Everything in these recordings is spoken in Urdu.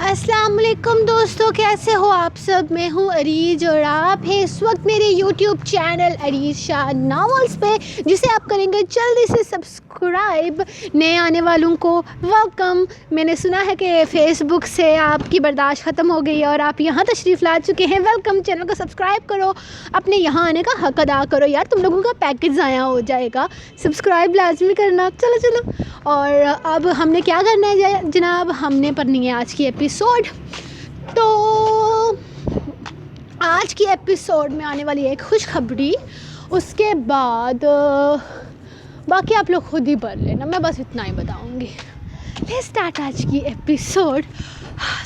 السلام علیکم دوستو، کیسے ہو آپ سب؟ میں ہوں عریج اور آپ ہیں اس وقت میرے یوٹیوب چینل عریج شاہ ناولز پہ، جسے آپ کریں گے جلدی سے سبسکرائب۔ نئے آنے والوں کو ویلکم۔ میں نے سنا ہے کہ فیس بک سے آپ کی برداشت ختم ہو گئی ہے اور آپ یہاں تشریف لا چکے ہیں، ویلکم۔ چینل کو سبسکرائب کرو، اپنے یہاں آنے کا حق ادا کرو یار، تم لوگوں کا پیکج ضائع ہو جائے گا۔ سبسکرائب لازمی کرنا۔ چلو اور اب ہم نے کیا کرنا ہے جناب؟ ہم نے پڑھنی ہے آج کی ایپیسوڈ۔ تو آج کی ایپیسوڈ میں آنے والی ایک خوشخبری، اس کے بعد باقی آپ لوگ خود ہی پڑھ لینا، میں بس اتنا ہی بتاؤں گی۔ لیٹس سٹارٹ آج کی ایپیسوڈ۔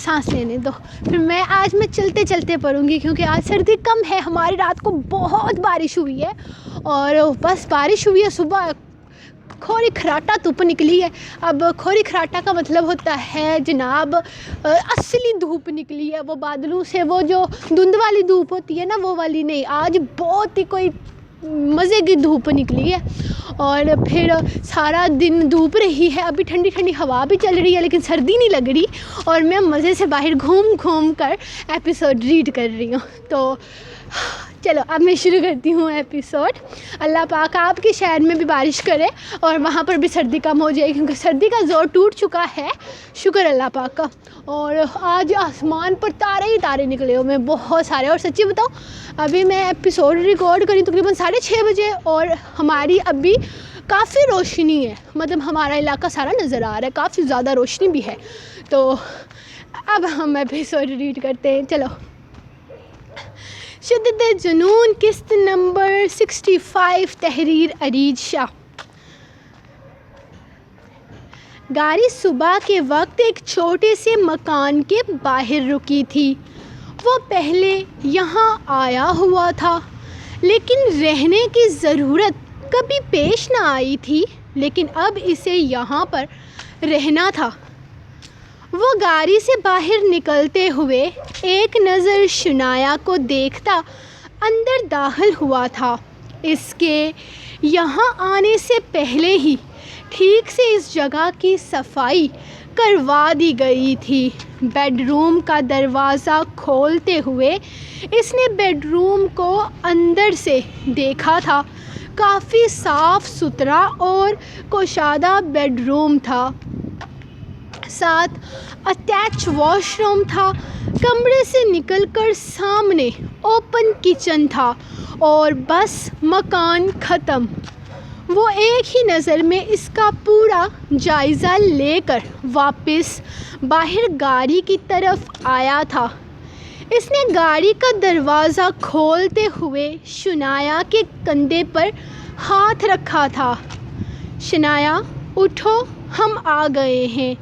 سانس لینے دو، پھر آج میں چلتے چلتے پڑھوں گی کیونکہ آج سردی کم ہے۔ ہماری رات کو بہت بارش ہوئی ہے اور بس بارش ہوئی ہے، صبح کھوری کھراٹا دھوپ نکلی ہے۔ اب کھوری کھراٹا کا مطلب ہوتا ہے جناب اصلی دھوپ نکلی ہے، وہ بادلوں سے، وہ جو دھند والی دھوپ ہوتی ہے نا، وہ والی نہیں۔ آج بہت ہی کوئی مزے کی دھوپ نکلی ہے اور پھر سارا دن دھوپ رہی ہے۔ ابھی ٹھنڈی ٹھنڈی ہوا بھی چل رہی ہے لیکن سردی نہیں لگ رہی، اور میں مزے سے باہر گھوم کر ایپیسوڈ ریڈ کر رہی ہوں۔ تو چلو اب میں شروع کرتی ہوں ایپیسوڈ۔ اللہ پاک آپ کے شہر میں بھی بارش کرے اور وہاں پر بھی سردی کم ہو جائے، کیونکہ سردی کا زور ٹوٹ چکا ہے، شکر اللہ پاک کا۔ اور آج آسمان پر تارے ہی تارے نکلے ہوئے ہیں، بہت سارے۔ اور سچی بتاؤں، ابھی میں ایپیسوڈ ریکارڈ کری تقریباً 6:30 بجے اور ہماری ابھی کافی روشنی ہے، مطلب ہمارا علاقہ سارا نظر آ رہا ہے، کافی زیادہ روشنی بھی ہے۔ تو اب ہم ایپیسوڈ ریڈ کرتے ہیں، چلو۔ شدت جنون، قسط نمبر 65، تحریر عریج شاہ۔ گاڑی صبح کے وقت ایک چھوٹے سے مکان کے باہر رکی تھی۔ وہ پہلے یہاں آیا ہوا تھا لیکن رہنے کی ضرورت کبھی پیش نہ آئی تھی، لیکن اب اسے یہاں پر رہنا تھا۔ وہ گاڑی سے باہر نکلتے ہوئے ایک نظر شنایا کو دیکھتا اندر داخل ہوا تھا۔ اس کے یہاں آنے سے پہلے ہی ٹھیک سے اس جگہ کی صفائی کروا دی گئی تھی۔ بیڈ روم کا دروازہ کھولتے ہوئے اس نے بیڈ روم کو اندر سے دیکھا تھا۔ کافی صاف ستھرا اور کشادہ بیڈ روم تھا، ساتھ اٹیچ واش روم تھا۔ کمرے سے نکل کر سامنے اوپن کچن تھا اور بس مکان ختم۔ وہ ایک ہی نظر میں اس کا پورا جائزہ لے کر واپس باہر گاڑی کی طرف آیا تھا۔ اس نے گاڑی کا دروازہ کھولتے ہوئے شنایا کے کندھے پر ہاتھ رکھا تھا۔ شنایا، اٹھو، ہم آ گئے ہیں،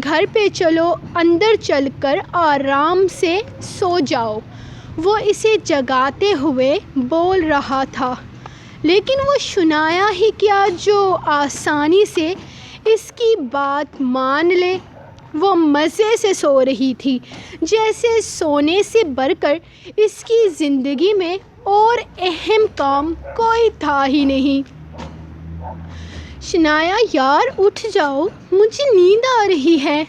گھر پہ چلو، اندر چل کر آرام سے سو جاؤ، وہ اسے جگاتے ہوئے بول رہا تھا۔ لیکن وہ شنایا ہی کیا جو آسانی سے اس کی بات مان لے۔ وہ مزے سے سو رہی تھی، جیسے سونے سے بڑھ کر اس کی زندگی میں اور اہم کام کوئی تھا ہی نہیں۔ شنایا یار اٹھ جاؤ، مجھے نیند آ رہی ہے۔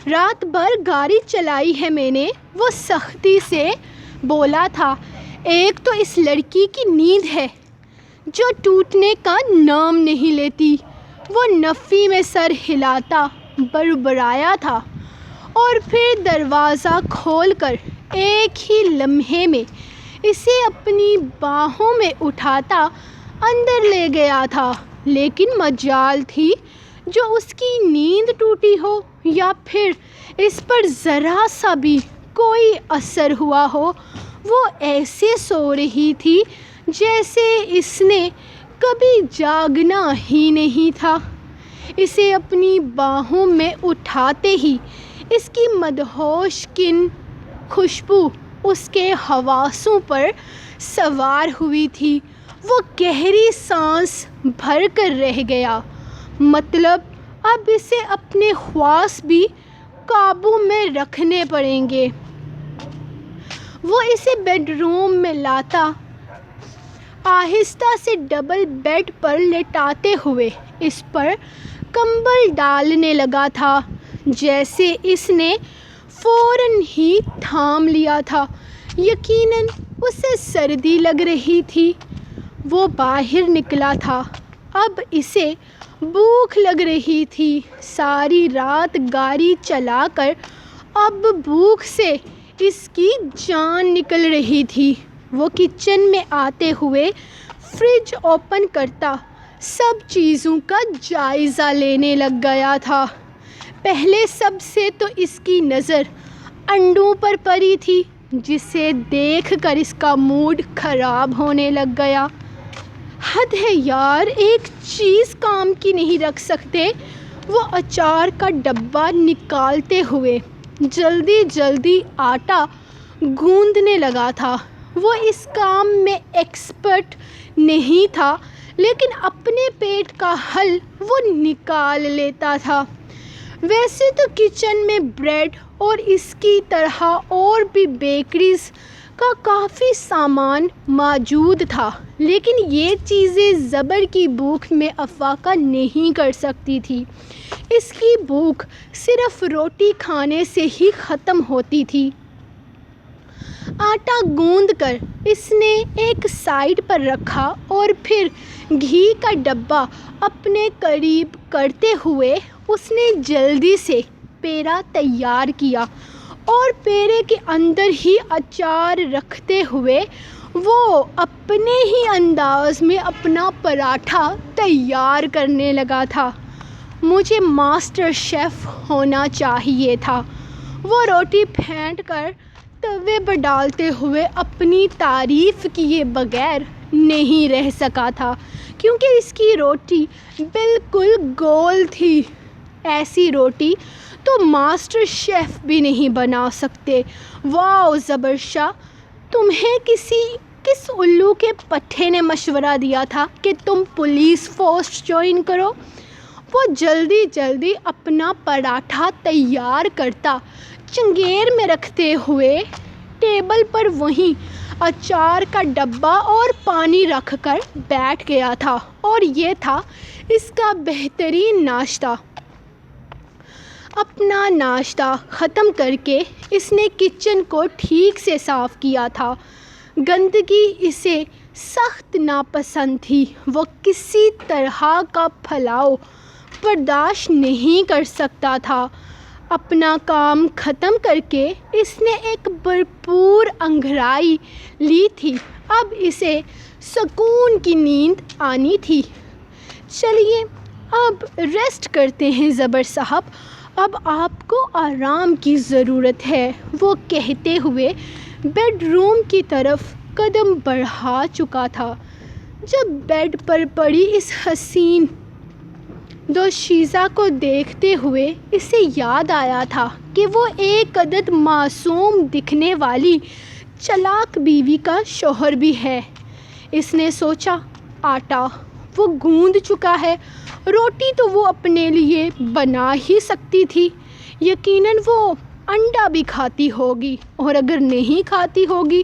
رات بھر گاڑی چلائی ہے میں نے، وہ سختی سے بولا تھا۔ ایک تو اس لڑکی کی نیند ہے جو ٹوٹنے کا نام نہیں لیتی۔ وہ نفی میں سر ہلاتا بڑبڑایا تھا اور پھر دروازہ کھول کر ایک ہی لمحے میں اسے اپنی باہوں میں اٹھاتا اندر لے گیا تھا۔ لیکن مجال تھی جو اس کی نیند ٹوٹی ہو یا پھر اس پر ذرا سا بھی کوئی اثر ہوا ہو۔ وہ ایسے سو رہی تھی جیسے اس نے کبھی جاگنا ہی نہیں تھا۔ اسے اپنی باہوں میں اٹھاتے ہی اس کی مدہوش کن خوشبو اس کے حواسوں پر سوار ہوئی تھی۔ وہ گہری سانس بھر کر رہ گیا، مطلب اب اسے اپنے خواص بھی قابو میں رکھنے پڑیں گے۔ وہ اسے بیڈ روم میں لاتا آہستہ سے ڈبل بیڈ پر لٹاتے ہوئے اس پر کمبل ڈالنے لگا تھا۔ جیسے اس نے فوراً ہی تھام لیا تھا۔ یقیناً اسے سردی لگ رہی تھی۔ وہ باہر نکلا تھا۔ اب اسے بھوک لگ رہی تھی۔ ساری رات گاڑی چلا کر اب بھوک سے اس کی جان نکل رہی تھی۔ وہ کچن میں آتے ہوئے فریج اوپن کرتا، سب چیزوں کا جائزہ لینے لگ گیا تھا۔ پہلے سب سے تو اس کی نظر انڈوں پر پڑی تھی، جسے دیکھ کر اس کا موڈ خراب ہونے لگ گیا۔ حد ہے یار، ایک چیز کام کی نہیں رکھ سکتے۔ وہ اچار کا ڈبہ نکالتے ہوئے جلدی جلدی آٹا گوندنے لگا تھا۔ وہ اس کام میں ایکسپرٹ نہیں تھا، لیکن اپنے پیٹ کا حل وہ نکال لیتا تھا۔ ویسے تو کچن میں بریڈ اور اس کی طرح اور بھی بیکریز کا کافی سامان موجود تھا، لیکن یہ چیزیں زبر کی بھوک میں افاقہ نہیں کر سکتی تھی۔ اس کی بھوک صرف روٹی کھانے سے ہی ختم ہوتی تھی۔ آٹا گوندھ کر اس نے ایک سائیڈ پر رکھا اور پھر گھی کا ڈبہ اپنے قریب کرتے ہوئے اس نے جلدی سے پیڑا تیار کیا اور پیڑے کے اندر ہی اچار رکھتے ہوئے وہ اپنے ہی انداز میں اپنا پراٹھا تیار کرنے لگا تھا۔ مجھے ماسٹر شیف ہونا چاہیے تھا، وہ روٹی پھینٹ کر توے پر ڈالتے ہوئے اپنی تعریف کیے بغیر نہیں رہ سکا تھا، کیونکہ اس کی روٹی بالکل گول تھی۔ ایسی روٹی تو ماسٹر شیف بھی نہیں بنا سکتے۔ واؤ زبر شاہ، تمہیں کس الو کے پٹھے نے مشورہ دیا تھا کہ تم پولیس فورس جوائن کرو؟ وہ جلدی جلدی اپنا پراٹھا تیار کرتا، چنگیر میں رکھتے ہوئے ٹیبل پر وہیں اچار کا ڈبہ اور پانی رکھ کر بیٹھ گیا تھا، اور یہ تھا اس کا بہترین ناشتہ۔ اپنا ناشتہ ختم کر کے اس نے کچن کو ٹھیک سے صاف کیا تھا۔ گندگی اسے سخت ناپسند تھی۔ وہ کسی طرح کا پھیلاؤ برداشت نہیں کر سکتا تھا۔ اپنا کام ختم کر کے اس نے ایک بھرپور انگھرائی لی تھی۔ اب اسے سکون کی نیند آنی تھی۔ چلیے اب ریسٹ کرتے ہیں زبر صاحب، اب آپ کو آرام کی ضرورت ہے، وہ کہتے ہوئے بیڈ روم کی طرف قدم بڑھا چکا تھا۔ جب بیڈ پر پڑی اس حسین دوشیزہ کو دیکھتے ہوئے اسے یاد آیا تھا کہ وہ ایک قدر معصوم دکھنے والی چالاک بیوی کا شوہر بھی ہے۔ اس نے سوچا، آٹا وہ گوندھ چکا ہے، روٹی تو وہ اپنے لیے بنا ہی سکتی تھی، یقیناً وہ انڈا بھی کھاتی ہوگی، اور اگر نہیں کھاتی ہوگی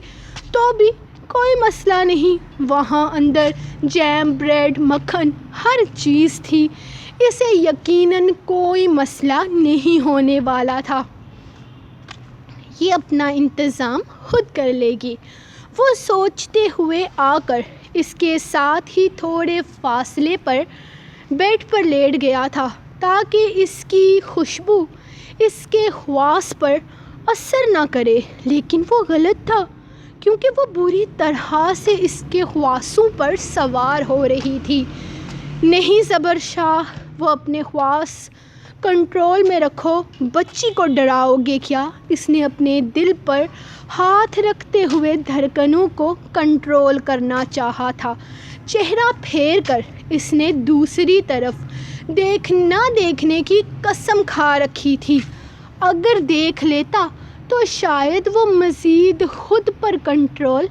تو بھی کوئی مسئلہ نہیں، وہاں اندر جیم، بریڈ، مکھن ہر چیز تھی، اسے یقیناً کوئی مسئلہ نہیں ہونے والا تھا، یہ اپنا انتظام خود کر لے گی۔ وہ سوچتے ہوئے آ کر اس کے ساتھ ہی تھوڑے فاصلے پر بیڈ پر لیٹ گیا تھا تاکہ اس کی خوشبو اس کے حواس پر اثر نہ کرے، لیکن وہ غلط تھا، کیونکہ وہ بری طرح سے اس کے حواسوں پر سوار ہو رہی تھی۔ نہیں زبر شاہ، وہ اپنے حواس کنٹرول میں رکھو، بچی کو ڈراؤ گے کیا؟ اس نے اپنے دل پر ہاتھ رکھتے ہوئے دھڑکنوں کو کنٹرول کرنا چاہا تھا۔ چہرہ پھیر کر اس نے دوسری طرف نہ دیکھنے کی قسم کھا رکھی تھی، اگر دیکھ لیتا تو شاید وہ مزید خود پر کنٹرول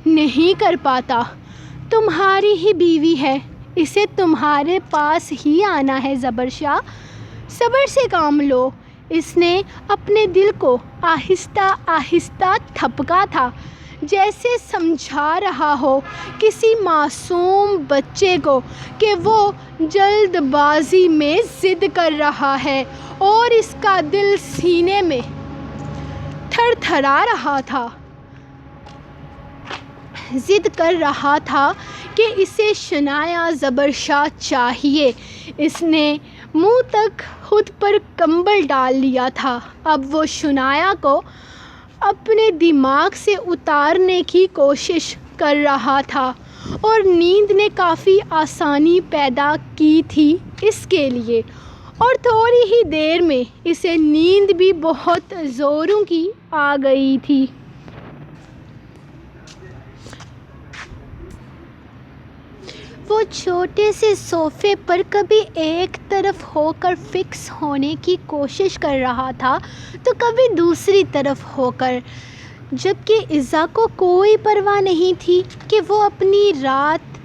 نہیں کر پاتا۔ تمہاری ہی بیوی ہے، اسے تمہارے پاس ہی آنا ہے زبر شاہ، صبر سے کام لو۔ اس نے اپنے دل کو آہستہ آہستہ تھپکا تھا، جیسے سمجھا رہا ہو کسی معصوم بچے کو کہ وہ جلد بازی میں ضد کر رہا ہے اور اس کا دل سینے میں تھر تھرا رہا تھا، ضد کر رہا تھا کہ اسے شنایا زبر شاہ چاہیے۔ اس نے منہ تک خود پر کمبل ڈال لیا تھا۔ اب وہ شنایا کو اپنے دماغ سے اتارنے کی کوشش کر رہا تھا اور نیند نے کافی آسانی پیدا کی تھی اس کے لیے، اور تھوڑی ہی دیر میں اسے نیند بھی بہت زوروں کی آ گئی تھی۔ وہ چھوٹے سے صوفے پر کبھی ایک طرف ہو کر فکس ہونے کی کوشش کر رہا تھا تو کبھی دوسری طرف ہو کر، جبکہ ایزا کو کوئی پرواہ نہیں تھی کہ وہ اپنی رات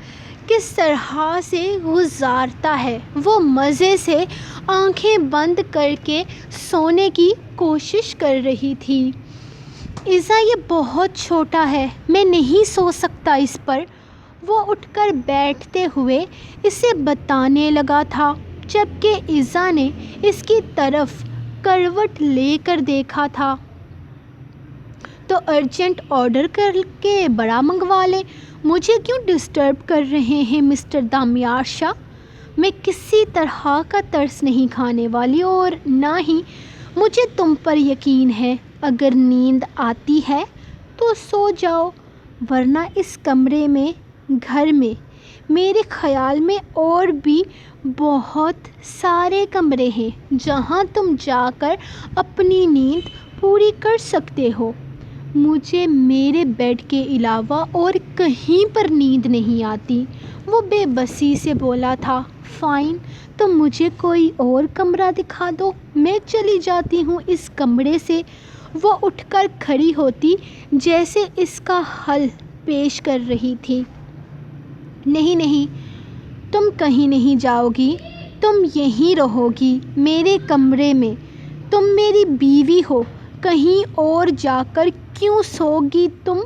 کس طرح سے گزارتا ہے۔ وہ مزے سے آنکھیں بند کر کے سونے کی کوشش کر رہی تھی۔ ایزا، یہ بہت چھوٹا ہے، میں نہیں سو سکتا اس پر، وہ اٹھ کر بیٹھتے ہوئے اسے بتانے لگا تھا، جبکہ ایزا نے اس کی طرف کروٹ لے کر دیکھا تھا۔ تو ارجنٹ آرڈر کر کے بڑا منگوا لیں۔ مجھے کیوں ڈسٹرب کر رہے ہیں مسٹر دامیار شاہ؟ میں کسی طرح کا ترس نہیں کھانے والی اور نہ ہی مجھے تم پر یقین ہے۔ اگر نیند آتی ہے تو سو جاؤ، ورنہ اس کمرے میں، گھر میں، میرے خیال میں اور بھی بہت سارے کمرے ہیں جہاں تم جا کر اپنی نیند پوری کر سکتے ہو۔ مجھے میرے بیڈ کے علاوہ اور کہیں پر نیند نہیں آتی، وہ بے بسی سے بولا تھا۔ فائن، تو مجھے کوئی اور کمرہ دکھا دو، میں چلی جاتی ہوں اس کمرے سے۔ وہ اٹھ کر کھڑی ہوتی جیسے اس کا حل پیش کر رہی تھی۔ نہیں نہیں، تم کہیں نہیں جاؤ گی، تم یہیں رہو گی میرے کمرے میں، تم میری بیوی ہو، کہیں اور جا کر کیوں سوگی؟ تم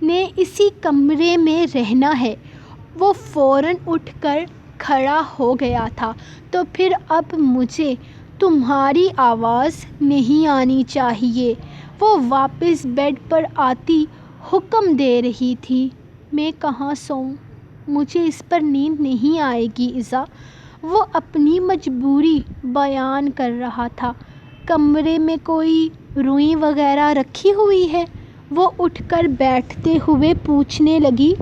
نے اسی کمرے میں رہنا ہے۔ وہ فوراً اٹھ کر کھڑا ہو گیا تھا۔ تو پھر اب مجھے تمہاری آواز نہیں آنی چاہیے، وہ واپس بیڈ پر آتی حکم دے رہی تھی۔ میں کہاں سوؤں؟ مجھے اس پر نیند نہیں آئے گی ایزا، وہ اپنی مجبوری بیان کر رہا تھا۔ کمرے میں کوئی روئی وغیرہ رکھی ہوئی ہے؟ وہ اٹھ کر بیٹھتے ہوئے پوچھنے لگی۔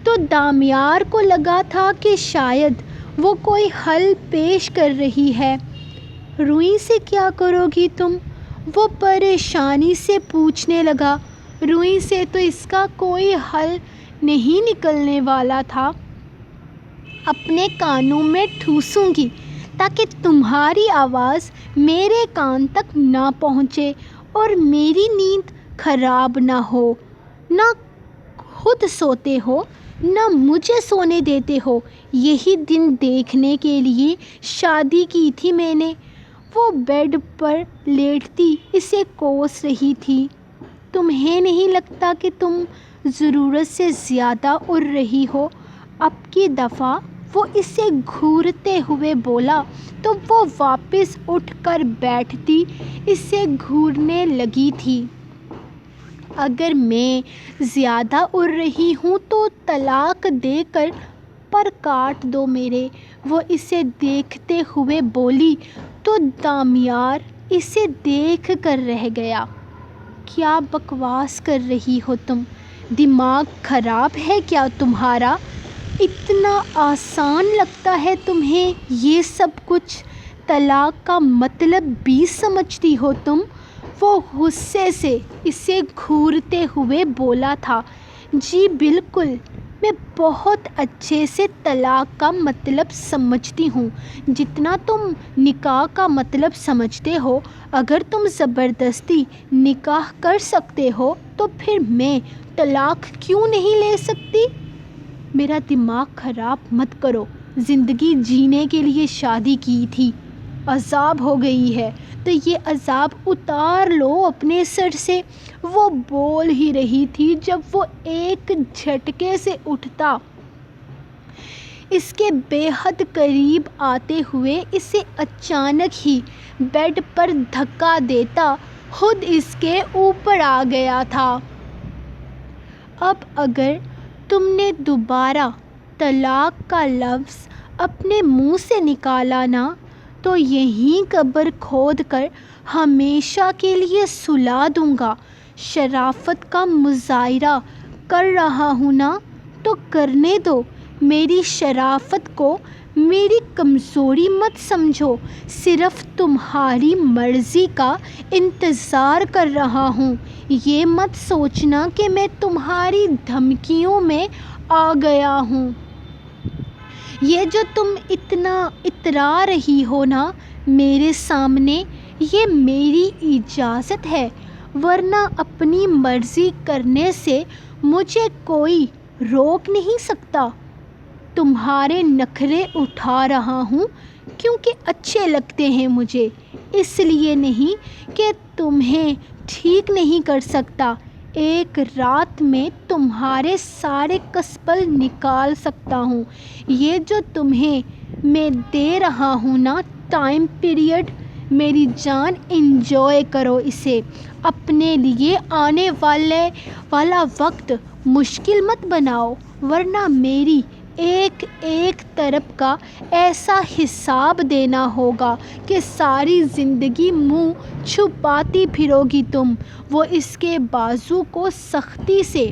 تو دامیار کو لگا تھا کہ شاید وہ کوئی حل پیش کر رہی ہے۔ روئی سے کیا کرو گی تم؟ وہ پریشانی سے پوچھنے لگا۔ روئی سے تو اس کا کوئی حل نہیں نکلنے والا تھا۔ اپنے کانوں میں ٹھوسوں گی تاکہ تمہاری آواز میرے کان تک نہ پہنچے اور میری نیند خراب نہ ہو۔ نہ خود سوتے ہو، نہ مجھے سونے دیتے ہو۔ یہی دن دیکھنے کے لیے شادی کی تھی میں نے۔ وہ بیڈ پر لیٹتی اسے کوس رہی تھی۔ تمہیں نہیں لگتا کہ تم ضرورت سے زیادہ اڑ رہی ہو؟ اب کی دفعہ وہ اسے گھورتے ہوئے بولا تو وہ واپس اٹھ کر بیٹھتی اسے گھورنے لگی تھی۔ اگر میں زیادہ اڑ رہی ہوں تو طلاق دے کر پر کاٹ دو میرے، وہ اسے دیکھتے ہوئے بولی۔ تو دامیار اسے دیکھ کر رہ گیا۔ کیا بکواس کر رہی ہو تم؟ دماغ خراب ہے کیا تمہارا؟ اتنا آسان لگتا ہے تمہیں یہ سب کچھ؟ طلاق کا مطلب بھی سمجھتی ہو تم؟ وہ غصے سے اسے گھورتے ہوئے بولا تھا۔ جی بالکل، میں بہت اچھے سے طلاق کا مطلب سمجھتی ہوں، جتنا تم نکاح کا مطلب سمجھتے ہو۔ اگر تم زبردستی نکاح کر سکتے ہو تو پھر میں طلاق کیوں نہیں لے سکتی؟ میرا دماغ خراب مت کرو، زندگی جینے کے لیے شادی کی تھی۔ عذاب ہو گئی ہے تو یہ عذاب اتار لو اپنے سر سے۔ وہ بول ہی رہی تھی جب وہ ایک جھٹکے سے اٹھتا، اس کے بے حد قریب آتے ہوئے اسے اچانک ہی بیڈ پر دھکا دیتا خود اس کے اوپر آ گیا تھا۔ اب اگر تم نے دوبارہ طلاق کا لفظ اپنے منہ سے نکالا نا تو یہیں قبر کھود کر ہمیشہ کے لیے سلا دوں گا۔ شرافت کا مظاہرہ کر رہا ہوں نا تو کرنے دو۔ میری شرافت کو میری کمزوری مت سمجھو، صرف تمہاری مرضی کا انتظار کر رہا ہوں۔ یہ مت سوچنا کہ میں تمہاری دھمکیوں میں آ گیا ہوں۔ یہ جو تم اتنا اترا رہی ہو نا میرے سامنے، یہ میری اجازت ہے، ورنہ اپنی مرضی کرنے سے مجھے کوئی روک نہیں سکتا۔ تمہارے نخرے اٹھا رہا ہوں کیونکہ اچھے لگتے ہیں مجھے، اس لیے نہیں کہ تمہیں ٹھیک نہیں کر سکتا۔ ایک رات میں تمہارے سارے کسبل نکال سکتا ہوں۔ یہ جو تمہیں میں دے رہا ہوں نا ٹائم پیریڈ، میری جان انجوائے کرو اسے، اپنے لیے آنے والا وقت مشکل مت بناؤ، ورنہ میری ایک ایک طرف کا ایسا حساب دینا ہوگا کہ ساری زندگی منہ چھپاتی پھرو گی تم۔ وہ اس کے بازو کو سختی سے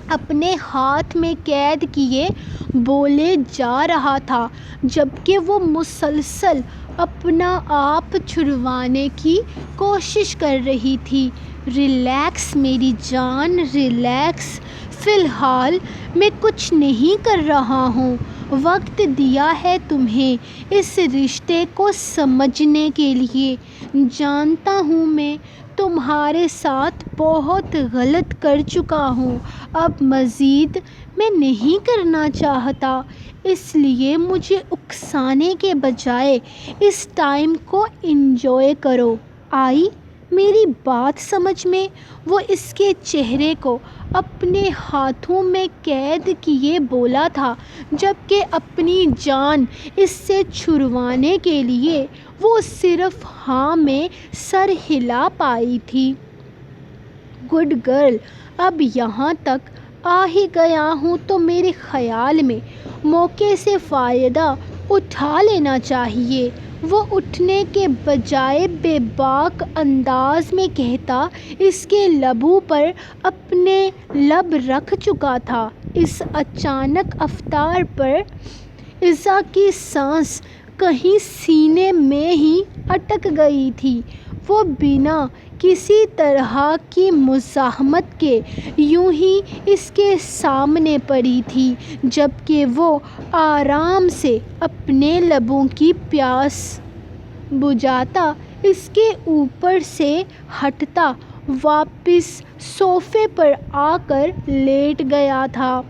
اپنے ہاتھ میں قید کیے بولے جا رہا تھا، جبکہ وہ مسلسل اپنا آپ چھڑوانے کی کوشش کر رہی تھی۔ ریلیکس میری جان، ریلیکس، فی الحال میں کچھ نہیں کر رہا ہوں۔ وقت دیا ہے تمہیں اس رشتے کو سمجھنے کے لیے۔ جانتا ہوں میں تمہارے ساتھ بہت غلط کر چکا ہوں، اب مزید میں نہیں کرنا چاہتا، اس لیے مجھے اکسانے کے بجائے اس ٹائم کو انجوائے کرو۔ آئی میری بات سمجھ میں؟ وہ اس کے چہرے کو اپنے ہاتھوں میں قید کیے بولا تھا، جبکہ اپنی جان اس سے چھڑوانے کے لیے وہ صرف ہاں میں سر ہلا پائی تھی۔ گڈ گرل، اب یہاں تک آ ہی گیا ہوں تو میرے خیال میں موقع سے فائدہ اٹھا لینا چاہیے۔ وہ اٹھنے کے بجائے بے باک انداز میں کہتا اس کے لبوں پر اپنے لب رکھ چکا تھا۔ اس اچانک رفتار پر ایزا کی سانس کہیں سینے میں ہی اٹک گئی تھی۔ وہ بنا کسی طرح کی مزاحمت کے یوں ہی اس کے سامنے پڑی تھی، جبکہ وہ آرام سے اپنے لبوں کی پیاس بجھاتا اس کے اوپر سے ہٹتا واپس صوفے پر آ کر لیٹ گیا تھا۔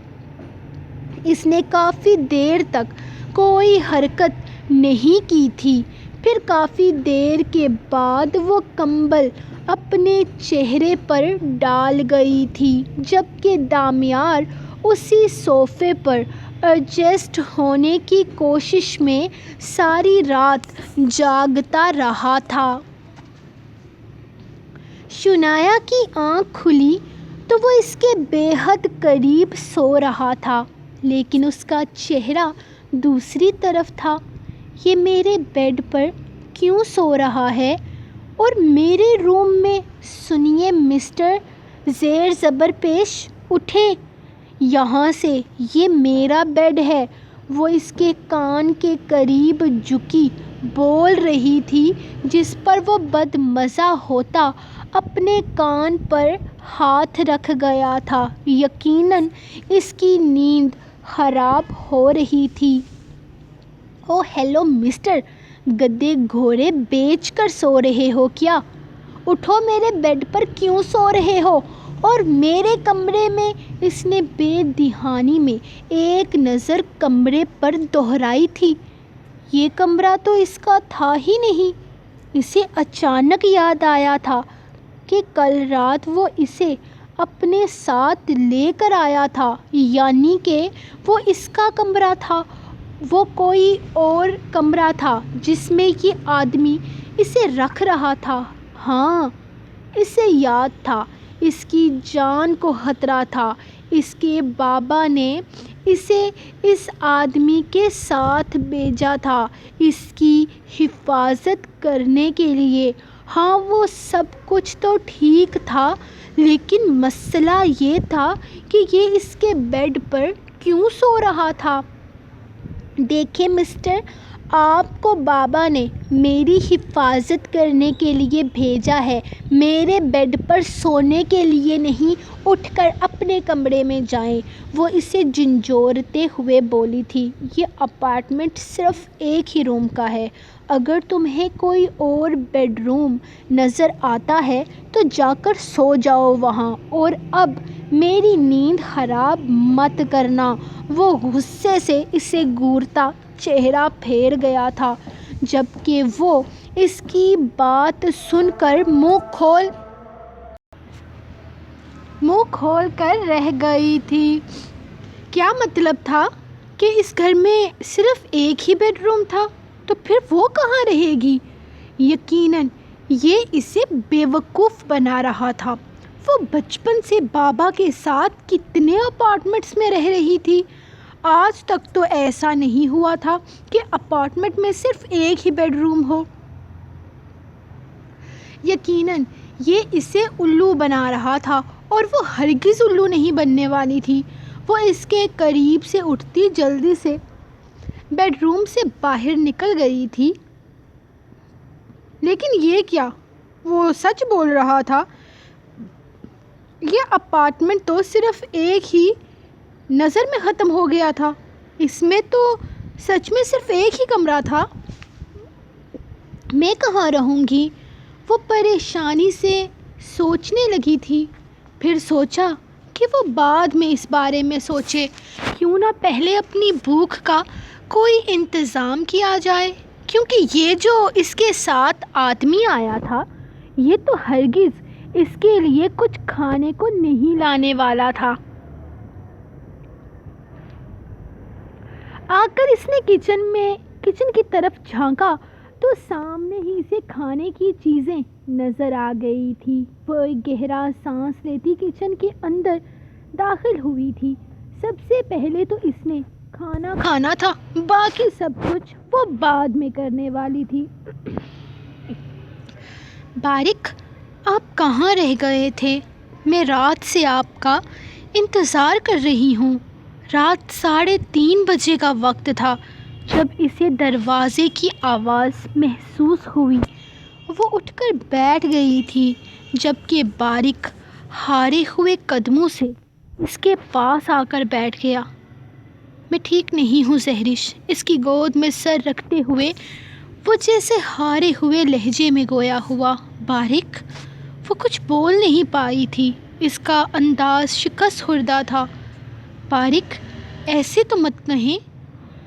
اس نے کافی دیر تک کوئی حرکت نہیں کی تھی، پھر کافی دیر کے بعد وہ کمبل اپنے چہرے پر ڈال گئی تھی، جبکہ دامیار اسی صوفے پر ایڈجسٹ ہونے کی کوشش میں ساری رات جاگتا رہا تھا۔ شنایا کی آنکھ کھلی تو وہ اس کے بے حد قریب سو رہا تھا، لیکن اس کا چہرہ دوسری طرف تھا۔ یہ میرے بیڈ پر کیوں سو رہا ہے اور میرے روم میں؟ سنیے مسٹر زیر زبر پیش، اٹھیں یہاں سے، یہ میرا بیڈ ہے۔ وہ اس کے کان کے قریب جھکی بول رہی تھی، جس پر وہ بد مزہ ہوتا اپنے کان پر ہاتھ رکھ گیا تھا۔ یقیناً اس کی نیند خراب ہو رہی تھی۔ اوہ ہیلو مسٹر، گدھے گھوڑے بیچ کر سو رہے ہو کیا؟ اٹھو، میرے بیڈ پر کیوں سو رہے ہو؟ اور میرے کمرے میں؟ اس نے بے دہانی میں ایک نظر کمرے پر دہرائی تھی۔ یہ کمرہ تو اس کا تھا ہی نہیں۔ اسے اچانک یاد آیا تھا کہ کل رات وہ اسے اپنے ساتھ لے کر آیا تھا، یعنی کہ وہ اس کا کمرہ تھا۔ وہ کوئی اور کمرہ تھا جس میں یہ آدمی اسے رکھ رہا تھا۔ ہاں، اسے یاد تھا، اس کی جان کو خطرہ تھا۔ اس کے بابا نے اسے اس آدمی کے ساتھ بھیجا تھا اس کی حفاظت کرنے کے لیے۔ ہاں، وہ سب کچھ تو ٹھیک تھا، لیکن مسئلہ یہ تھا کہ یہ اس کے بیڈ پر کیوں سو رہا تھا؟ دیکھیں مسٹر، آپ کو بابا نے میری حفاظت کرنے کے لیے بھیجا ہے، میرے بیڈ پر سونے کے لیے نہیں۔ اٹھ کر اپنے کمرے میں جائیں، وہ اسے جھنجھوڑتے ہوئے بولی تھی۔ یہ اپارٹمنٹ صرف ایک ہی روم کا ہے، اگر تمہیں کوئی اور بیڈ روم نظر آتا ہے تو جا کر سو جاؤ وہاں، اور اب میری نیند خراب مت کرنا۔ وہ غصے سے اسے گھورتا چہرہ پھیر گیا تھا، جبکہ وہ اس کی بات سن کر منہ کھول کر رہ گئی تھی۔ کیا مطلب تھا کہ اس گھر میں صرف ایک ہی بیڈ روم تھا؟ تو پھر وہ کہاں رہے گی؟ یقیناً یہ اسے بے وقوف بنا رہا تھا۔ وہ بچپن سے بابا کے ساتھ کتنے اپارٹمنٹس میں رہ رہی تھی، آج تک تو ایسا نہیں ہوا تھا کہ اپارٹمنٹ میں صرف ایک ہی بیڈ روم ہو۔ یقیناً یہ اسے الو بنا رہا تھا، اور وہ ہرگز الو نہیں بننے والی تھی۔ وہ اس کے قریب سے اٹھتی جلدی سے بیڈ روم سے باہر نکل گئی تھی۔ لیکن یہ کیا؟ وہ سچ بول رہا تھا۔ یہ اپارٹمنٹ تو صرف ایک ہی نظر میں ختم ہو گیا تھا، اس میں تو سچ میں صرف ایک ہی کمرہ تھا۔ میں کہاں رہوں گی؟ وہ پریشانی سے سوچنے لگی تھی، پھر سوچا کہ وہ بعد میں اس بارے میں سوچے، کیوں نہ پہلے اپنی بھوک کا کوئی انتظام کیا جائے، کیونکہ یہ جو اس کے ساتھ آدمی آیا تھا یہ تو ہرگز اس کے لیے کچھ کھانے کو نہیں لانے والا تھا۔ آ کر اس نے کچن کی طرف جھانکا تو سامنے ہی اسے کھانے کی چیزیں نظر آ گئی تھی۔ وہ ایک گہرا سانس لیتی کچن کے اندر داخل ہوئی تھی۔ سب سے پہلے تو اس نے کھانا کھانا تھا، باقی سب کچھ وہ بعد میں کرنے والی تھی۔ بارک، آپ کہاں رہ گئے تھے؟ میں رات سے آپ کا انتظار کر رہی ہوں۔ رات 3:30 بجے کا وقت تھا جب اسے دروازے کی آواز محسوس ہوئی۔ وہ اٹھ کر بیٹھ گئی تھی، جبکہ بارک ہارے ہوئے قدموں سے اس کے پاس آ کر بیٹھ گیا۔ میں ٹھیک نہیں ہوں زہرش، اس کی گود میں سر رکھتے ہوئے وہ جیسے ہارے ہوئے لہجے میں گویا ہوا۔ بارک، وہ کچھ بول نہیں پائی تھی، اس کا انداز شکست خوردہ تھا۔ بارک، ایسے تو مت کہیں،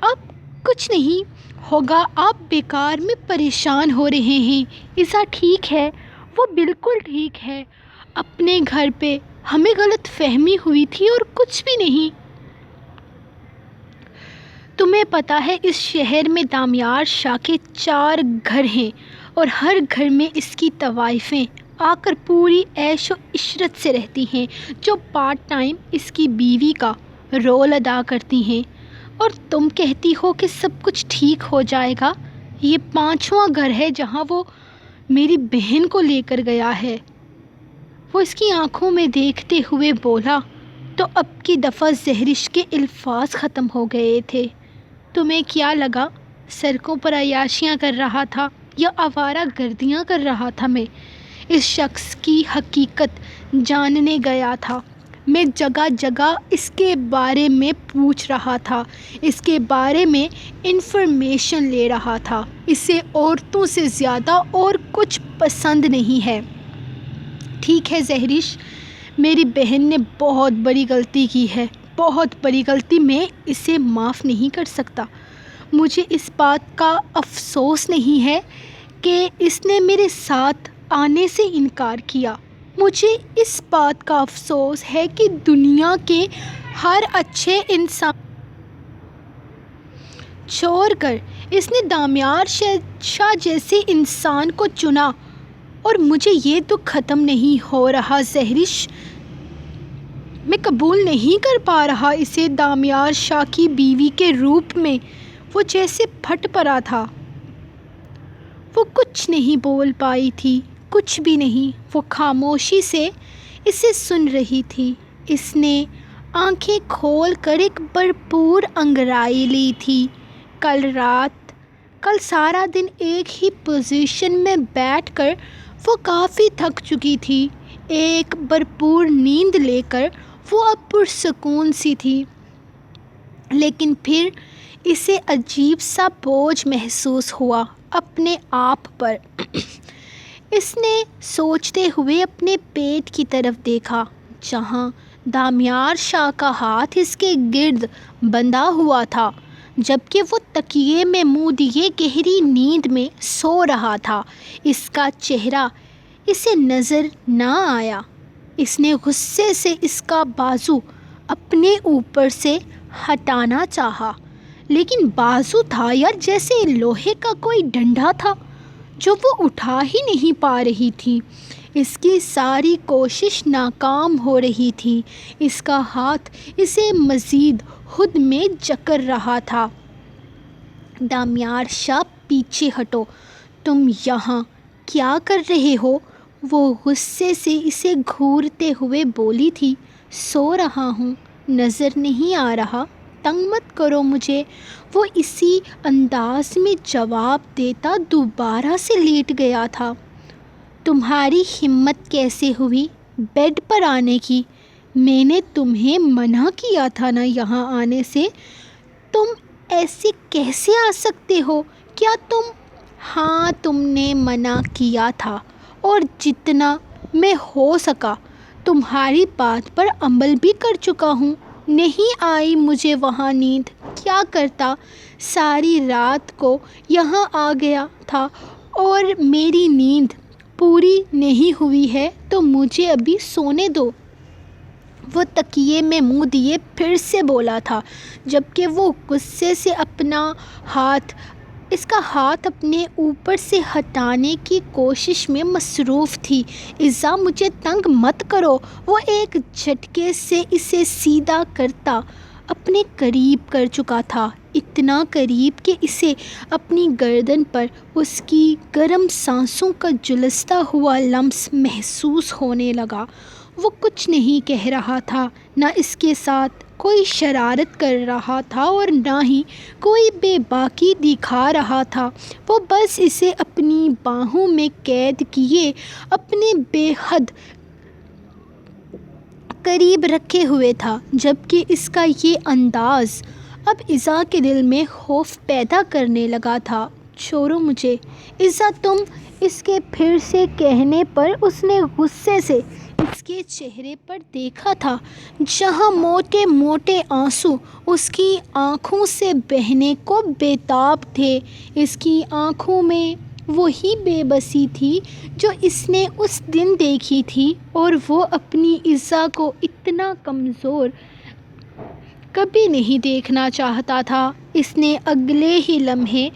اب کچھ نہیں ہوگا، آپ بیکار میں پریشان ہو رہے ہیں۔ ایسا ٹھیک ہے، وہ بالکل ٹھیک ہے۔ اپنے گھر پہ ہمیں غلط فہمی ہوئی تھی اور کچھ بھی نہیں۔ تمہیں پتہ ہے اس شہر میں دامیار شاہ کے 4 گھر ہیں، اور ہر گھر میں اس کی طوائفیں آ کر پوری عیش و عشرت سے رہتی ہیں، جو پارٹ ٹائم اس کی بیوی کا رول ادا کرتی ہیں، اور تم کہتی ہو کہ سب کچھ ٹھیک ہو جائے گا۔ یہ 5واں گھر ہے جہاں وہ میری بہن کو لے کر گیا ہے۔ وہ اس کی آنکھوں میں دیکھتے ہوئے بولا تو اب کی دفعہ زہرش کے الفاظ ختم ہو گئے تھے۔ تمہیں کیا لگا سڑکوں پر عیاشیاں کر رہا تھا یا آوارہ گردیاں کر رہا تھا؟ میں اس شخص کی حقیقت جاننے گیا تھا۔ میں جگہ جگہ اس کے بارے میں پوچھ رہا تھا، اس کے بارے میں انفارمیشن لے رہا تھا۔ اسے عورتوں سے زیادہ اور کچھ پسند نہیں ہے۔ ٹھیک ہے زہرش، میری بہن نے بہت بڑی غلطی کی ہے، بہت بڑی غلطی، میں اسے معاف نہیں کر سکتا۔ مجھے اس بات کا افسوس نہیں ہے کہ اس نے میرے ساتھ آنے سے انکار کیا۔ مجھے اس بات کا افسوس ہے کہ دنیا کے ہر اچھے انسان چھوڑ کر اس نے دامیار شاہ جیسے انسان کو چنا، اور مجھے یہ دکھ ختم نہیں ہو رہا زہرش۔ میں قبول نہیں کر پا رہا اسے دامیار شاہ کی بیوی کے روپ میں۔ وہ جیسے پھٹ پڑا تھا۔ وہ کچھ نہیں بول پائی تھی، کچھ بھی نہیں۔ وہ خاموشی سے اسے سن رہی تھی۔ اس نے آنکھیں کھول کر ایک بھرپور انگڑائی لی تھی۔ کل سارا دن ایک ہی پوزیشن میں بیٹھ کر وہ کافی تھک چکی تھی۔ ایک بھرپور نیند لے کر وہ اب پرسکون سی تھی، لیکن پھر اسے عجیب سا بوجھ محسوس ہوا اپنے آپ پر۔ اس نے سوچتے ہوئے اپنے پیٹ کی طرف دیکھا، جہاں دامیار شاہ کا ہاتھ اس کے گرد بندھا ہوا تھا، جبکہ وہ تکیے میں منہ دیے گہری نیند میں سو رہا تھا۔ اس کا چہرہ اسے نظر نہ آیا۔ اس نے غصے سے اس کا بازو اپنے اوپر سے ہٹانا چاہا، لیکن بازو تھا یار جیسے لوہے کا کوئی ڈنڈا تھا جو وہ اٹھا ہی نہیں پا رہی تھی۔ اس کی ساری کوشش ناکام ہو رہی تھی۔ اس کا ہاتھ اسے مزید خود میں جکڑ رہا تھا۔ دامیار شاہ پیچھے ہٹو، تم یہاں کیا کر رہے ہو؟ وہ غصے سے اسے گھورتے ہوئے بولی تھی۔ سو رہا ہوں، نظر نہیں آ رہا؟ تنگ مت کرو مجھے۔ وہ اسی انداز میں جواب دیتا دوبارہ سے لیٹ گیا تھا۔ تمہاری ہمت کیسے ہوئی بیڈ پر آنے کی؟ میں نے تمہیں منع کیا تھا نا یہاں آنے سے۔ تم ایسے کیسے آ سکتے ہو؟ کیا تم… ہاں تم نے منع کیا تھا، اور جتنا میں ہو سکا تمہاری بات پر عمل بھی کر چکا ہوں۔ نہیں آئی مجھے وہاں نیند، کیا کرتا؟ ساری رات کو یہاں آ گیا تھا اور میری نیند پوری نہیں ہوئی ہے تو مجھے ابھی سونے دو۔ وہ تکیے میں منہ دیے پھر سے بولا تھا، جبکہ وہ غصے سے اس کا ہاتھ اپنے اوپر سے ہٹانے کی کوشش میں مصروف تھی۔ عزا مجھے تنگ مت کرو۔ وہ ایک جھٹکے سے اسے سیدھا کرتا اپنے قریب کر چکا تھا، اتنا قریب کہ اسے اپنی گردن پر اس کی گرم سانسوں کا جھلستا ہوا لمس محسوس ہونے لگا۔ وہ کچھ نہیں کہہ رہا تھا، نہ اس کے ساتھ کوئی شرارت کر رہا تھا اور نہ ہی کوئی بے باکی دکھا رہا تھا۔ وہ بس اسے اپنی باہوں میں قید کیے اپنے بے حد قریب رکھے ہوئے تھا، جبکہ اس کا یہ انداز اب عزا کے دل میں خوف پیدا کرنے لگا تھا۔ چھوڑو مجھے عزا، تم… اس کے پھر سے کہنے پر اس نے غصے سے اس کے چہرے پر دیکھا تھا، جہاں موٹے موٹے آنسو اس کی آنکھوں سے بہنے کو بے تاب تھے۔ اس کی آنکھوں میں وہی بے بسی تھی جو اس نے اس دن دیکھی تھی، اور وہ اپنی عزا کو اتنا کمزور کبھی نہیں دیکھنا چاہتا تھا۔ اس نے اگلے ہی لمحے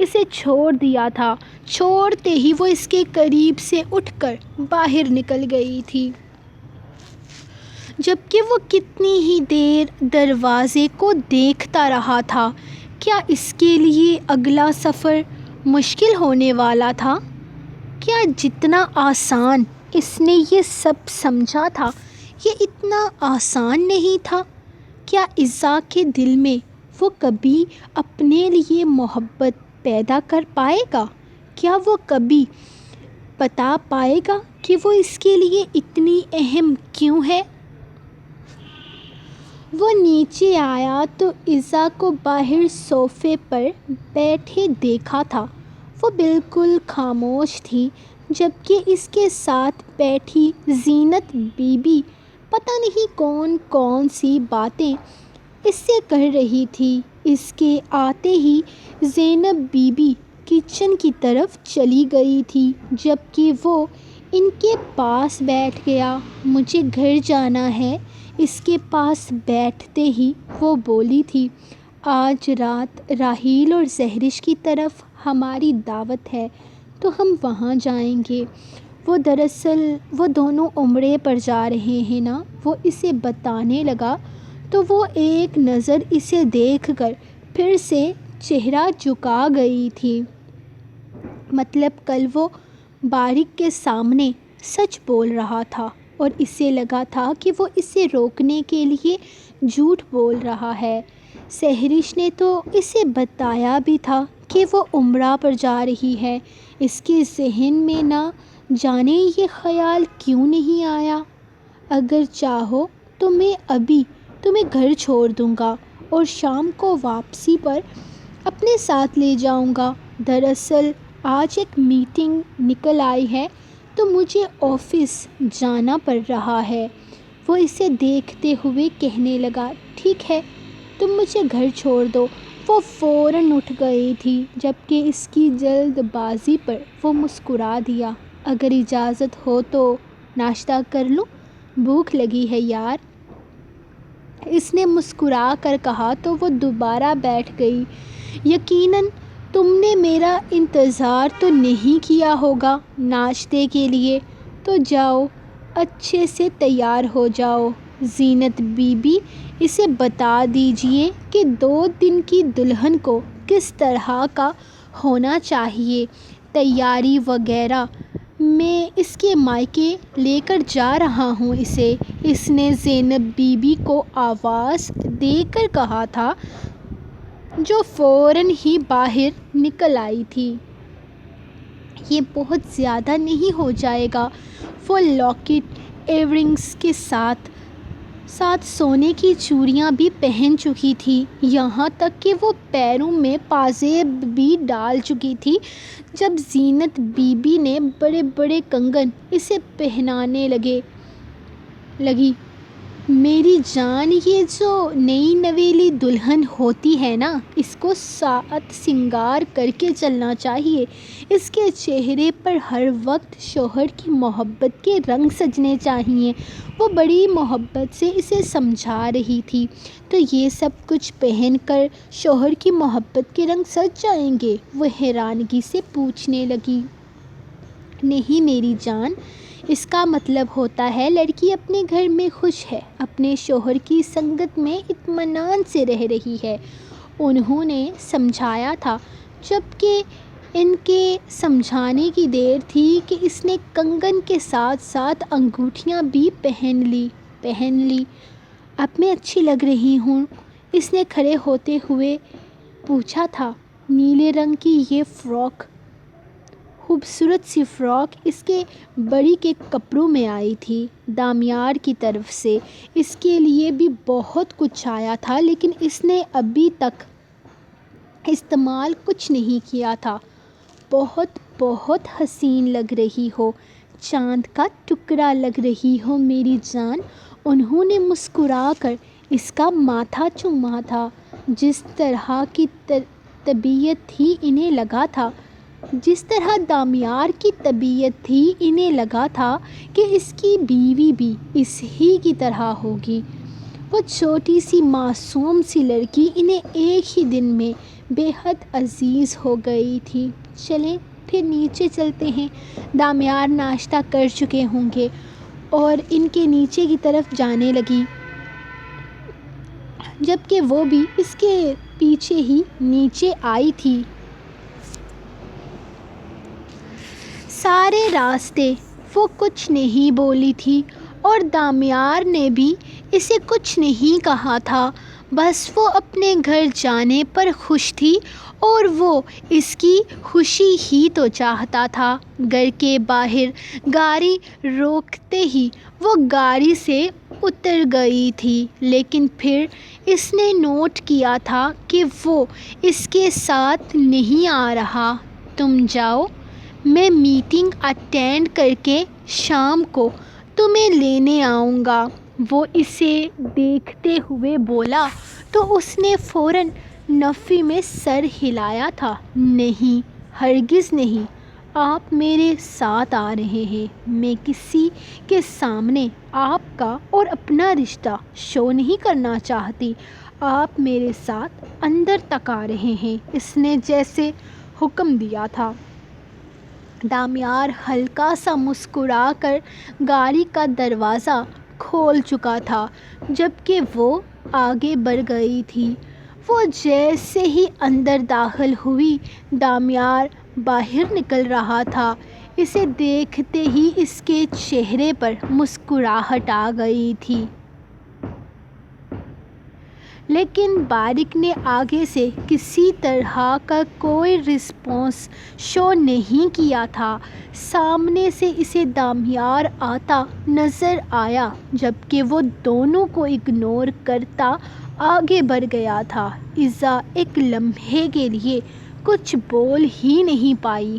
اسے چھوڑ دیا تھا۔ چھوڑتے ہی وہ اس کے قریب سے اٹھ کر باہر نکل گئی تھی، جبکہ وہ کتنی ہی دیر دروازے کو دیکھتا رہا تھا۔ کیا اس کے لیے اگلا سفر مشکل ہونے والا تھا؟ کیا جتنا آسان اس نے یہ سب سمجھا تھا، یہ اتنا آسان نہیں تھا؟ کیا عزا کے دل میں وہ کبھی اپنے لیے محبت پیدا کر پائے گا؟ کیا وہ کبھی بتا پائے گا کہ وہ اس کے لیے اتنی اہم کیوں ہے؟ وہ نیچے آیا تو عزا کو باہر صوفے پر بیٹھے دیکھا تھا۔ وہ بالکل خاموش تھی، جبکہ اس کے ساتھ بیٹھی زینت بی بی پتہ نہیں کون کون سی باتیں اس سے کر رہی تھی۔ اس کے آتے ہی زینب بی بی کچن کی طرف چلی گئی تھی، جبکہ وہ ان کے پاس بیٹھ گیا۔ مجھے گھر جانا ہے۔ اس کے پاس بیٹھتے ہی وہ بولی تھی، آج رات راحیل اور سحرش کی طرف ہماری دعوت ہے تو ہم وہاں جائیں گے۔ وہ دراصل وہ دونوں عمرے پر جا رہے ہیں نا۔ وہ اسے بتانے لگا تو وہ ایک نظر اسے دیکھ کر پھر سے چہرہ جھکا گئی تھی۔ مطلب کل وہ بارق کے سامنے سچ بول رہا تھا اور اسے لگا تھا کہ وہ اسے روکنے کے لیے جھوٹ بول رہا ہے۔ سحرش نے تو اسے بتایا بھی تھا کہ وہ عمرہ پر جا رہی ہے۔ اس کے ذہن میں نہ جانے یہ خیال کیوں نہیں آیا، اگر چاہو تو میں ابھی تمہیں گھر چھوڑ دوں گا اور شام کو واپسی پر اپنے ساتھ لے جاؤں گا۔ دراصل آج ایک میٹنگ نکل آئی ہے تو مجھے آفس جانا پڑ رہا ہے۔ وہ اسے دیکھتے ہوئے کہنے لگا، ٹھیک ہے تم مجھے گھر چھوڑ دو۔ وہ فوراً اٹھ گئی تھی، جبکہ اس کی جلد بازی پر وہ مسکرا دیا، اگر اجازت ہو تو ناشتہ کر لوں، بھوک لگی ہے یار۔ اس نے مسکرا کر کہا تو وہ دوبارہ بیٹھ گئی۔ یقیناً تم نے میرا انتظار تو نہیں کیا ہوگا ناشتے کے لیے، تو جاؤ اچھے سے تیار ہو جاؤ۔ زینت بی بی اسے بتا دیجئے کہ 2 دن کی دلہن کو کس طرح کا ہونا چاہیے۔ تیاری وغیرہ میں اس کے مائکے لے کر جا رہا ہوں اسے، اس نے زینب بی بی کو آواز دے کر کہا تھا، جو فوراً ہی باہر نکل آئی تھی۔ یہ بہت زیادہ نہیں ہو جائے گا؟ وہ لاکٹ، ایئر رنگز کے ساتھ سونے کی چوڑیاں بھی پہن چکی تھی، یہاں تک کہ وہ پیروں میں پازیب بھی ڈال چکی تھی جب زینت بی بی نے بڑے بڑے کنگن اسے پہنانے لگی۔ میری جان، یہ جو نئی نویلی دلہن ہوتی ہے نا، اس کو ساعت سنگار کر کے چلنا چاہیے۔ اس کے چہرے پر ہر وقت شوہر کی محبت کے رنگ سجنے چاہئیں۔ وہ بڑی محبت سے اسے سمجھا رہی تھی، تو یہ سب کچھ پہن کر شوہر کی محبت کے رنگ سج جائیں گے؟ وہ حیرانگی سے پوچھنے لگی۔ نہیں میری جان، اس کا مطلب ہوتا ہے لڑکی اپنے گھر میں خوش ہے، اپنے شوہر کی سنگت میں اطمینان سے رہ رہی ہے، انہوں نے سمجھایا تھا، جبکہ ان کے سمجھانے کی دیر تھی کہ اس نے کنگن کے ساتھ ساتھ انگوٹھیاں بھی پہن لی۔ اب میں اچھی لگ رہی ہوں؟ اس نے کھڑے ہوتے ہوئے پوچھا تھا۔ نیلے رنگ کی یہ فراک، خوبصورت سی فراک اس کے بڑی کے کپڑوں میں آئی تھی دامیار کی طرف سے۔ اس کے لیے بھی بہت کچھ آیا تھا، لیکن اس نے ابھی تک استعمال کچھ نہیں کیا تھا۔ بہت بہت حسین لگ رہی ہو، چاند کا ٹکڑا لگ رہی ہو میری جان۔ انہوں نے مسکرا کر اس کا ماتھا چوما تھا۔ جس طرح کی طبیعت تھی انہیں لگا تھا، جس طرح دامیار کی طبیعت تھی انہیں لگا تھا کہ اس کی بیوی بھی اس ہی کی طرح ہوگی۔ وہ چھوٹی سی معصوم سی لڑکی انہیں ایک ہی دن میں بے حد عزیز ہو گئی تھی۔ چلیں پھر نیچے چلتے ہیں، دامیار ناشتہ کر چکے ہوں گے، اور ان کے نیچے کی طرف جانے لگی، جبکہ وہ بھی اس کے پیچھے ہی نیچے آئی تھی۔ سارے راستے وہ کچھ نہیں بولی تھی اور دامیار نے بھی اسے کچھ نہیں کہا تھا، بس وہ اپنے گھر جانے پر خوش تھی اور وہ اس کی خوشی ہی تو چاہتا تھا۔ گھر کے باہر گاڑی روکتے ہی وہ گاڑی سے اتر گئی تھی، لیکن پھر اس نے نوٹ کیا تھا کہ وہ اس کے ساتھ نہیں آ رہا۔ تم جاؤ، میں میٹنگ اٹینڈ کر کے شام کو تمہیں لینے آؤں گا۔ وہ اسے دیکھتے ہوئے بولا تو اس نے فوراً نفی میں سر ہلایا تھا۔ نہیں، ہرگز نہیں، آپ میرے ساتھ آ رہے ہیں۔ میں کسی کے سامنے آپ کا اور اپنا رشتہ شو نہیں کرنا چاہتی۔ آپ میرے ساتھ اندر تک آ رہے ہیں۔ اس نے جیسے حکم دیا تھا۔ دامیار ہلکا سا مسکرا کر گاڑی کا دروازہ کھول چکا تھا جبکہ وہ آگے بڑھ گئی تھی۔ وہ جیسے ہی اندر داخل ہوئی، دامیار باہر نکل رہا تھا۔ اسے دیکھتے ہی اس کے چہرے پر مسکراہٹ آ گئی تھی۔ لیکن باریک نے آگے سے کسی طرح کا کوئی رسپانس شو نہیں کیا تھا۔ سامنے سے اسے دامیار آتا نظر آیا جبکہ وہ دونوں کو اگنور کرتا آگے بڑھ گیا تھا۔ ایزا ایک لمحے کے لیے کچھ بول ہی نہیں پائی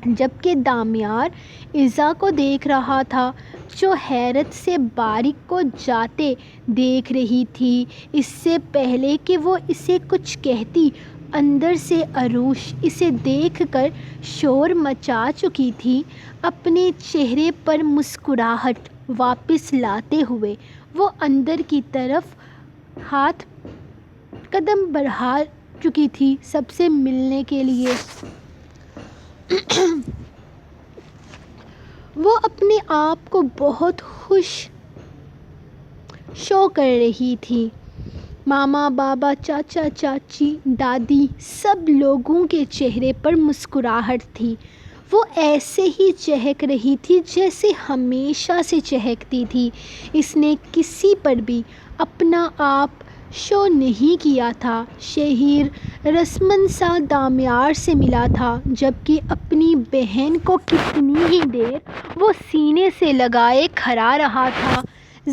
جبکہ دامیار ایزا کو دیکھ رہا تھا جو حیرت سے باریک کو جاتے دیکھ رہی تھی۔ اس سے پہلے کہ وہ اسے کچھ کہتی، اندر سے عروش اسے دیکھ کر شور مچا چکی تھی۔ اپنے چہرے پر مسکراہٹ واپس لاتے ہوئے وہ اندر کی طرف ہاتھ قدم بڑھا چکی تھی سب سے ملنے کے لیے۔ وہ اپنے آپ کو بہت خوش شو کر رہی تھی۔ ماما، بابا، چاچا، چاچی، دادی، سب لوگوں کے چہرے پر مسکراہٹ تھی۔ وہ ایسے ہی چہک رہی تھی جیسے ہمیشہ سے چہکتی تھی۔ اس نے کسی پر بھی اپنا آپ شو نہیں کیا تھا۔ شہیر رسماً سا دامیار سے ملا تھا جبکہ اپنی بہن کو کتنی ہی دیر وہ سینے سے لگائے کھڑا رہا تھا۔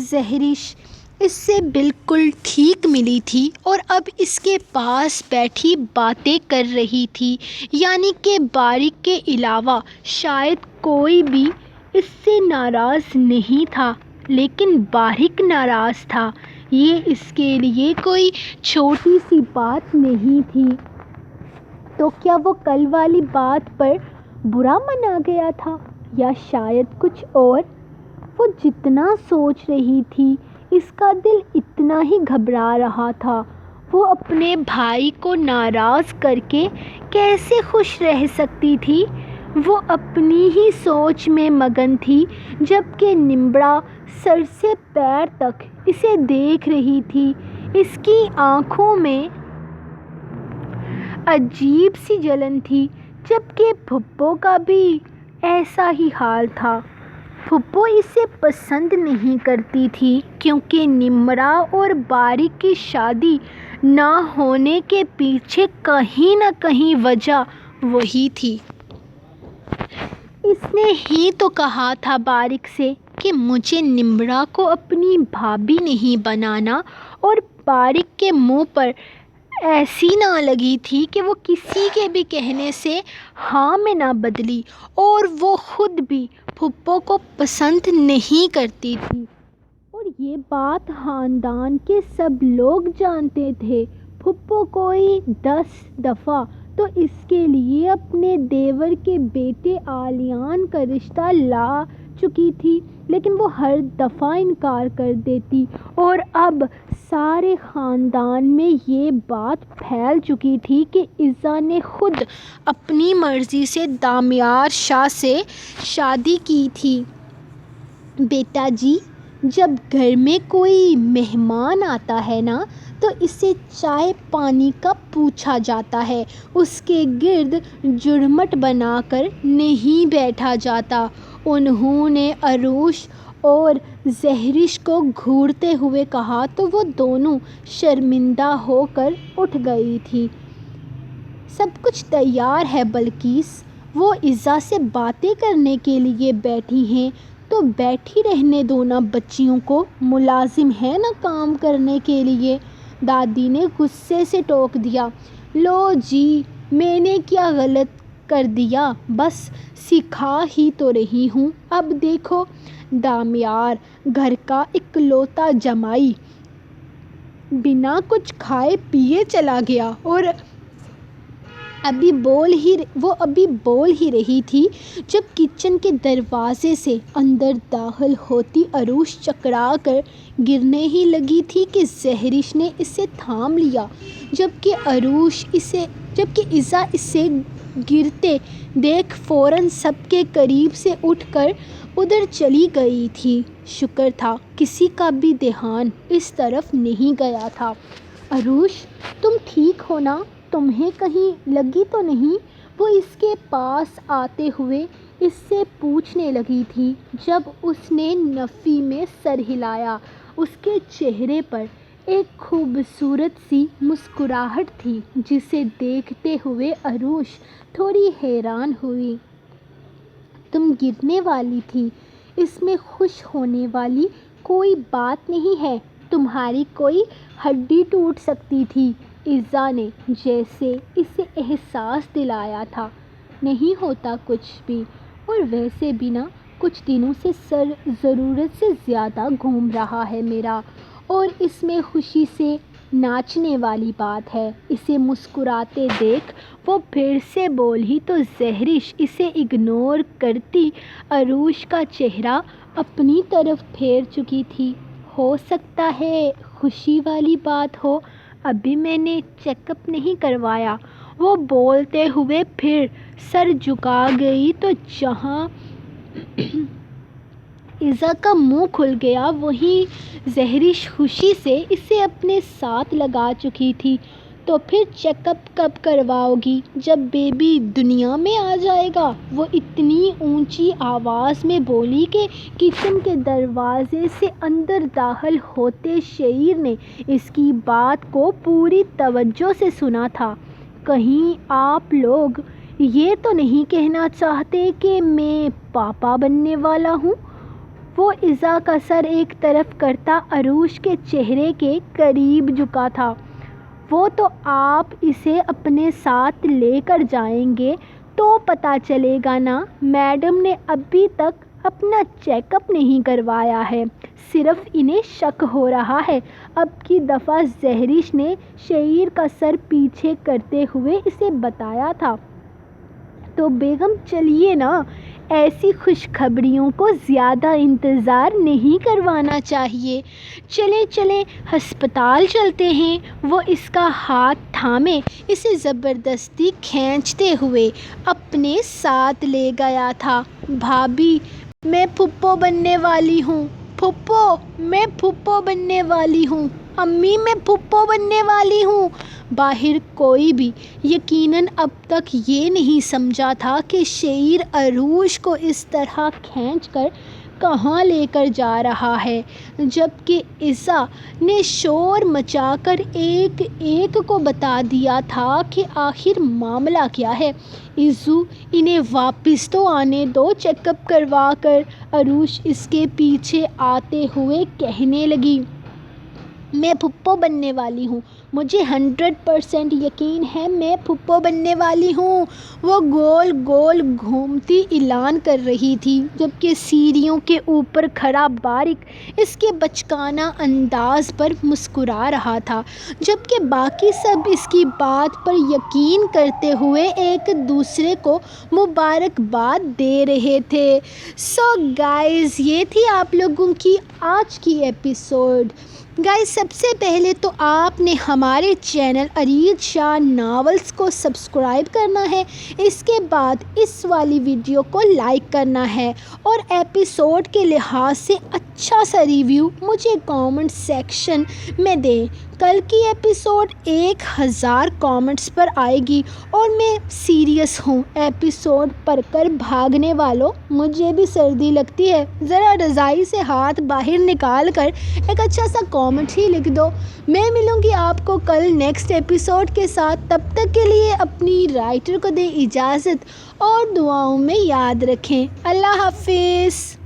زہرش اس سے بالکل ٹھیک ملی تھی اور اب اس کے پاس بیٹھی باتیں کر رہی تھی، یعنی کہ باریک کے علاوہ شاید کوئی بھی اس سے ناراض نہیں تھا، لیکن باریک ناراض تھا۔ یہ اس کے لیے کوئی چھوٹی سی بات نہیں تھی۔ تو کیا وہ کل والی بات پر برا منا گیا تھا یا شاید کچھ اور؟ وہ جتنا سوچ رہی تھی اس کا دل اتنا ہی گھبرا رہا تھا۔ وہ اپنے بھائی کو ناراض کر کے کیسے خوش رہ سکتی تھی؟ وہ اپنی ہی سوچ میں مگن تھی جبکہ نمرا سر سے پیر تک اسے دیکھ رہی تھی۔ اس کی آنکھوں میں عجیب سی جلن تھی جبکہ پھپھو کا بھی ایسا ہی حال تھا۔ پھپھو اسے پسند نہیں کرتی تھی کیونکہ نمرا اور باریک کی شادی نہ ہونے کے پیچھے کہیں نہ کہیں وجہ وہی تھی۔ اس نے ہی تو کہا تھا باریک سے کہ مجھے نمرا کو اپنی بھابھی نہیں بنانا، اور باریک کے منہ پر ایسی نہ لگی تھی کہ وہ کسی کے بھی کہنے سے ہاں میں نہ بدلی، اور وہ خود بھی پھپھو کو پسند نہیں کرتی تھی، اور یہ بات خاندان کے سب لوگ جانتے تھے۔ پھپھو کوئی 10 دفعہ تو اس کے لیے اپنے دیور کے بیٹے علیان کا رشتہ لا چکی تھی لیکن وہ ہر دفعہ انکار کر دیتی، اور اب سارے خاندان میں یہ بات پھیل چکی تھی کہ ایزا نے خود اپنی مرضی سے دامیار شاہ سے شادی کی تھی۔ بیٹا جی، جب گھر میں کوئی مہمان آتا ہے نا تو اسے چائے پانی کا پوچھا جاتا ہے، اس کے گرد جھرمٹ بنا کر نہیں بیٹھا جاتا۔ انہوں نے عروش اور زہرش کو گھورتے ہوئے کہا تو وہ دونوں شرمندہ ہو کر اٹھ گئی تھیں۔ سب کچھ تیار ہے بلقیس، وہ ایزا سے باتیں کرنے کے لیے بیٹھی ہیں تو بیٹھی رہنے دو نا، بچیوں کو ملازم ہے نا کام کرنے کے لیے، دادی نے غصے سے ٹوک دیا۔ لو جی، میں نے کیا غلط کر دیا، بس سکھا ہی تو رہی ہوں۔ اب دیکھو، دامیار گھر کا اکلوتا جمائی بنا کچھ کھائے پیے چلا گیا اور وہ ابھی بول ہی رہی تھی جب کچن کے دروازے سے اندر داخل ہوتی عروش چکرا کر گرنے ہی لگی تھی کہ زہرش نے اسے تھام لیا، جبکہ ایزا اسے گرتے دیکھ فوراً سب کے قریب سے اٹھ کر ادھر چلی گئی تھی۔ شکر تھا کسی کا بھی دھیان اس طرف نہیں گیا تھا۔ عروش، تم ٹھیک ہو نا؟ تمہیں کہیں لگی تو نہیں؟ وہ اس کے پاس آتے ہوئے اس سے پوچھنے لگی تھی۔ جب اس نے نفی میں سر ہلایا، اس کے چہرے پر ایک خوبصورت سی مسکراہٹ تھی جسے دیکھتے ہوئے عروش تھوڑی حیران ہوئی۔ تم گرنے والی تھی، اس میں خوش ہونے والی کوئی بات نہیں ہے، تمہاری کوئی ہڈی ٹوٹ سکتی تھی۔ ایزا نے جیسے اسے احساس دلایا تھا، نہیں ہوتا کچھ بھی، اور ویسے بھی نا کچھ دنوں سے سر ضرورت سے زیادہ گھوم رہا ہے میرا، اور اس میں خوشی سے ناچنے والی بات ہے۔ اسے مسکراتے دیکھ وہ پھر سے بولی تو زہرش اسے اگنور کرتی عروش کا چہرہ اپنی طرف پھیر چکی تھی۔ ہو سکتا ہے خوشی والی بات ہو، ابھی میں نے چیک اپ نہیں کروایا، وہ بولتے ہوئے پھر سر جھکا گئی تو جہاں ایزا کا منہ کھل گیا وہیں زہرش خوشی سے اسے اپنے ساتھ لگا چکی تھی۔ تو پھر چیک اپ کب کرواؤ گی؟ جب بیبی دنیا میں آ جائے گا، وہ اتنی اونچی آواز میں بولی کہ کچن کے دروازے سے اندر داخل ہوتے شعیر نے اس کی بات کو پوری توجہ سے سنا تھا۔ کہیں آپ لوگ یہ تو نہیں کہنا چاہتے کہ میں پاپا بننے والا ہوں؟ وہ ایزا کا سر ایک طرف کرتا عروش کے چہرے کے قریب جھکا تھا۔ وہ تو آپ اسے اپنے ساتھ لے کر جائیں گے تو پتہ چلے گا نا۔ میڈم نے ابھی تک اپنا چیک اپ نہیں کروایا ہے، صرف انہیں شک ہو رہا ہے۔ اب کی دفعہ زہرش نے شعیر کا سر پیچھے کرتے ہوئے اسے بتایا تھا۔ تو بیگم چلیے نا، ایسی خوشخبریوں کو زیادہ انتظار نہیں کروانا چاہیے، چلیں ہسپتال چلتے ہیں۔ وہ اس کا ہاتھ تھامے اسے زبردستی کھینچتے ہوئے اپنے ساتھ لے گیا تھا۔ بھابھی، میں پھپھو بننے والی ہوں، پھپھو میں پھپھو بننے والی ہوں، امی میں پھپھو بننے والی ہوں۔ باہر کوئی بھی یقیناً اب تک یہ نہیں سمجھا تھا کہ شعیر عروش کو اس طرح کھینچ کر کہاں لے کر جا رہا ہے، جبکہ ایزا نے شور مچا کر ایک ایک کو بتا دیا تھا کہ آخر معاملہ کیا ہے۔ ایزو، انہیں واپس تو آنے دو چیک اپ کروا کر۔ عروش اس کے پیچھے آتے ہوئے کہنے لگی۔ میں پھپھو بننے والی ہوں، مجھے 100% یقین ہے میں پھپھو بننے والی ہوں، وہ گول گول گھومتی اعلان کر رہی تھی، جبکہ سیڑھیوں کے اوپر کھڑا بارک اس کے بچکانہ انداز پر مسکرا رہا تھا، جبکہ باقی سب اس کی بات پر یقین کرتے ہوئے ایک دوسرے کو مبارکباد دے رہے تھے۔ سو گائز، یہ تھی آپ لوگوں کی آج کی ایپیسوڈ۔ گائز، سب سے پہلے تو آپ نے ہمارے چینل ارید شاہ ناولز کو سبسکرائب کرنا ہے، اس کے بعد اس والی ویڈیو کو لائک کرنا ہے، اور ایپیسوڈ کے لحاظ سے اچھا سا ریویو مجھے کامنٹ سیکشن میں دیں۔ کل کی ایپیسوڈ 1000 کامنٹس پر آئے گی، اور میں سیریس ہوں۔ ایپیسوڈ پڑھ کر بھاگنے والوں، مجھے بھی سردی لگتی ہے، ذرا رضائی سے ہاتھ باہر نکال کر ایک اچھا سا کامنٹ ہی لکھ دو۔ میں ملوں گی آپ کو کل نیکسٹ ایپیسوڈ کے ساتھ، تب تک کے لیے اپنی رائٹر کو دیں اجازت اور دعاؤں میں یاد رکھیں۔ اللہ حافظ۔